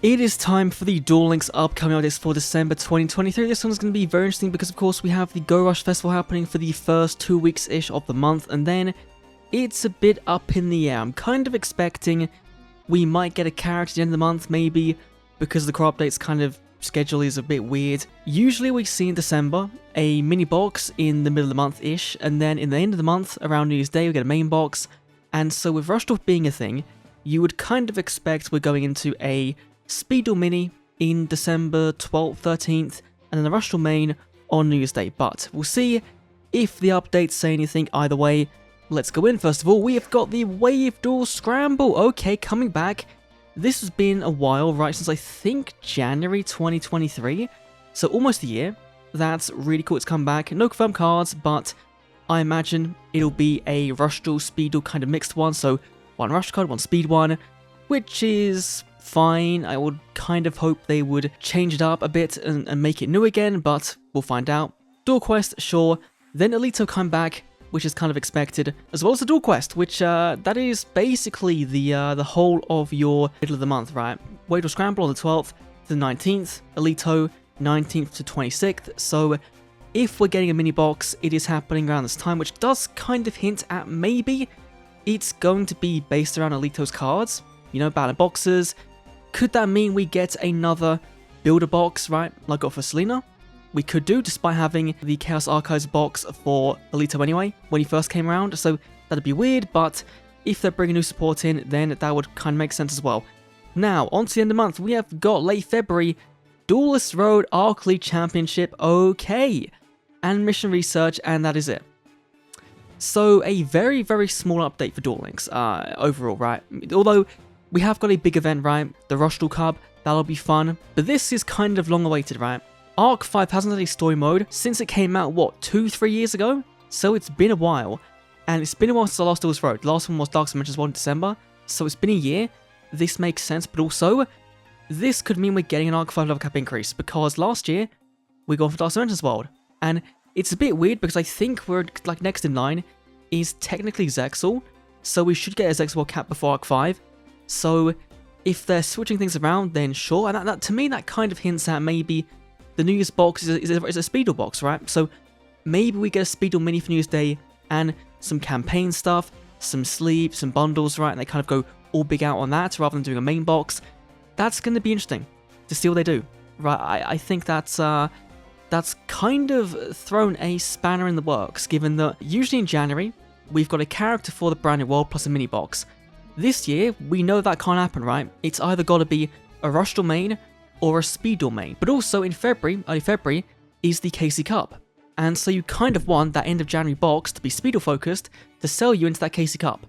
It is time for the Duel Links upcoming updates for December 2023. This one's going to be very interesting because, of course, we have the Go Rush Festival happening for the first 2 weeks-ish of the month, and then it's a bit up in the air. I'm kind of expecting we might get a character at the end of the month, maybe, because the core updates kind of schedule is a bit weird. Usually we see in December a mini box in the middle of the month-ish, and then in the end of the month, around New Year's Day, we get a main box. And so with Rush Dwarf being a thing, you would kind of expect we're going into a Speed Duel Mini in December 12th, 13th, and then the Rush Duel Main on New Year's Day. But we'll see if the updates say anything either way. Let's go in. First of all, we have got the Wave Duel Scramble. Okay, coming back. This has been a while, right, since I think January 2023. So almost a year. That's really cool. It's come back. No confirmed cards, but I imagine it'll be a Rush Duel, Speed Duel kind of mixed one. So one Rush card, one Speed one, which is fine. I would kind of hope they would change it up a bit and make it new again, but we'll find out. Duel Quest, sure. Then Alito come back, which is kind of expected, as well as the Duel Quest, which that is basically the whole of your middle of the month, right? Wave Duel Scramble on the 12th to the 19th, Alito 19th to 26th. So if we're getting a mini box, it is happening around this time, which does kind of hint at maybe it's going to be based around Alito's cards, you know, battle boxes. Could that mean we get another builder box, right, like got for Selena? We could do, despite having the Chaos Archives box for Alito anyway, when he first came around, so that'd be weird, but if they're bringing new support in, then that would kind of make sense as well. Now, on to the end of the month, we have got late February, Duelist Road Arc League Championship, okay, and Mission Research, and that is it. So, a very, very small update for Duel Links, overall, right? Although, we have got a big event, right? The Rush Duel Cup, that'll be fun, but this is kind of long awaited, right? Arc 5 hasn't had a story mode since it came out, what, 2-3 years ago? So it's been a while, and it's been a while since the last Duelist Road. The last one was Dark Dimensions 1 in December, so it's been a year. This makes sense, but also, this could mean we're getting an Arc 5 level cap increase, because last year, we got for Dark Dimensions World, and it's a bit weird, because I think we're, like, next in line is technically Zexal, so we should get a Zexal World cap before Arc 5, so if they're switching things around, then sure, and that to me, that kind of hints at maybe the New Year's box is a Speed Duel box, right? So maybe we get a Speed Duel Mini for New Year's Day and some campaign stuff, some sleeves, some bundles, right? And they kind of go all big out on that rather than doing a main box. That's going to be interesting to see what they do, right? I think that's kind of thrown a spanner in the works, given that usually in January, we've got a character for the brand new world plus a mini box. This year, we know that can't happen, right? It's either got to be a Rush Duel main or a Speed Duel main. But also in February, early February, is the KC Cup. And so you kind of want that end of January box to be Speed Duel focused to sell you into that KC Cup.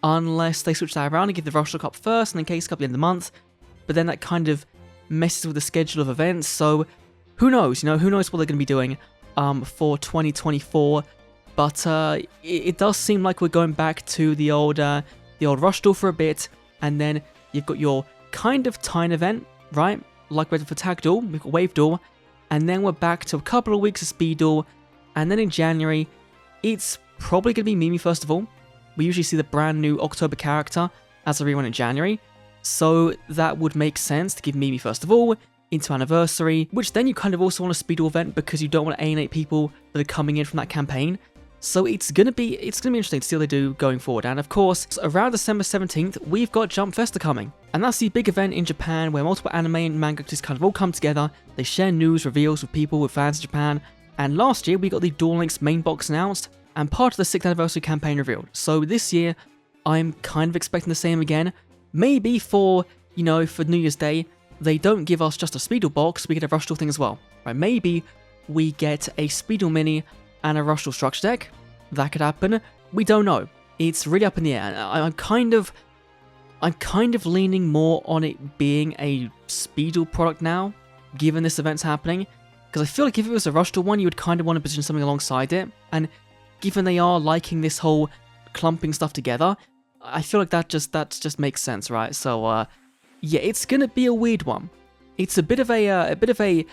Unless they switch that around and give the Rush Duel Cup first and then KC Cup at the end of the month. But then that kind of messes with the schedule of events. So who knows, you know, who knows what they're going to be doing for 2024. But it does seem like we're going back to the old Rush Duel for a bit. And then you've got your kind of Tine event, right? Like we did for Tag Duel, we've got Wave Duel, and then we're back to a couple of weeks of Speed Duel, and then in January, it's probably going to be Mimi first of all. We usually see the brand new October character as a rerun in January, so that would make sense to give Mimi first of all, into Anniversary, which then you kind of also want a Speed Duel event because you don't want to alienate people that are coming in from that campaign. So it's gonna be interesting to see what they do going forward. And of course, around December 17th, we've got Jump Festa coming. And that's the big event in Japan where multiple anime and manga just kind of all come together. They share news, reveals with people, with fans in Japan. And last year, we got the Duel Links main box announced and part of the 6th anniversary campaign revealed. So this year, I'm kind of expecting the same again. Maybe for, you know, for New Year's Day, they don't give us just a Speed Duel box, we get a Rush Duel thing as well. Right? Maybe we get a Speed Duel Mini and a Rush Duel structure deck. That could happen. We don't know. It's really up in the air. I'm kind of leaning more on it being a Speed Duel product now, given this event's happening. Because I feel like if it was a Rush Duel one, you would kind of want to position something alongside it. And given they are liking this whole clumping stuff together, I feel like that just makes sense, right? So yeah, it's gonna be a weird one. It's a bit of a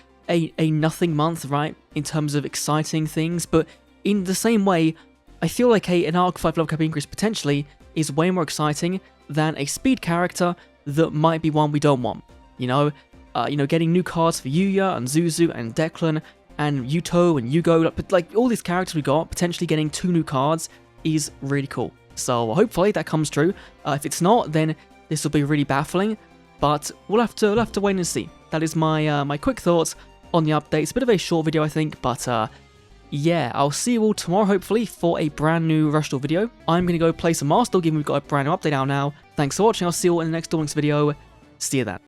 nothing month, right, in terms of exciting things, but in the same way, I feel like an Arc 5 level cap increase potentially is way more exciting than a speed character that might be one we don't want. Getting new cards for Yuya and Zuzu and Declan and Yuto and Yugo, but like all these characters we got, potentially getting 2 new cards is really cool. So hopefully that comes true. If it's not, then this will be really baffling, but we'll have to wait and see. That is my my quick thoughts on the update. It's a bit of a short video, I think, but yeah, I'll see you all tomorrow, hopefully, for a brand new Rush Duel video. I'm going to go play some Master Duel, given we've got a brand new update out now. Thanks for watching, I'll see you all in the next Duel Links video. See you then.